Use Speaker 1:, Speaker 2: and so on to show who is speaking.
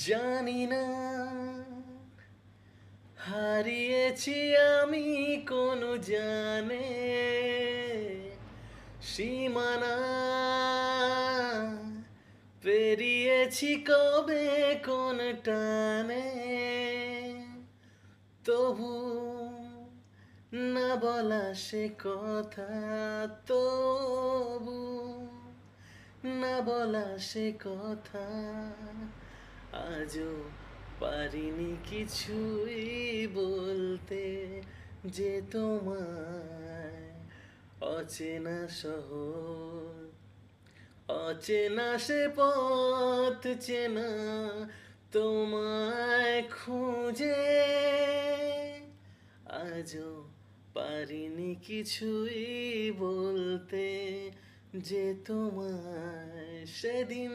Speaker 1: জানি না হারিয়েছি আমি কোন জানে সীমানা পেরিয়েছি কবে কোন টানে তবু না বলা সে কথা তবু না বলা সে কথা আজও পারিনি কিছুই বলতে যে তোমায় অচেনা শহর অচেনা সে পথ চেনা তোমায় খুঁজে আজও পারিনি কিছুই বলতে যে তোমায় সেদিন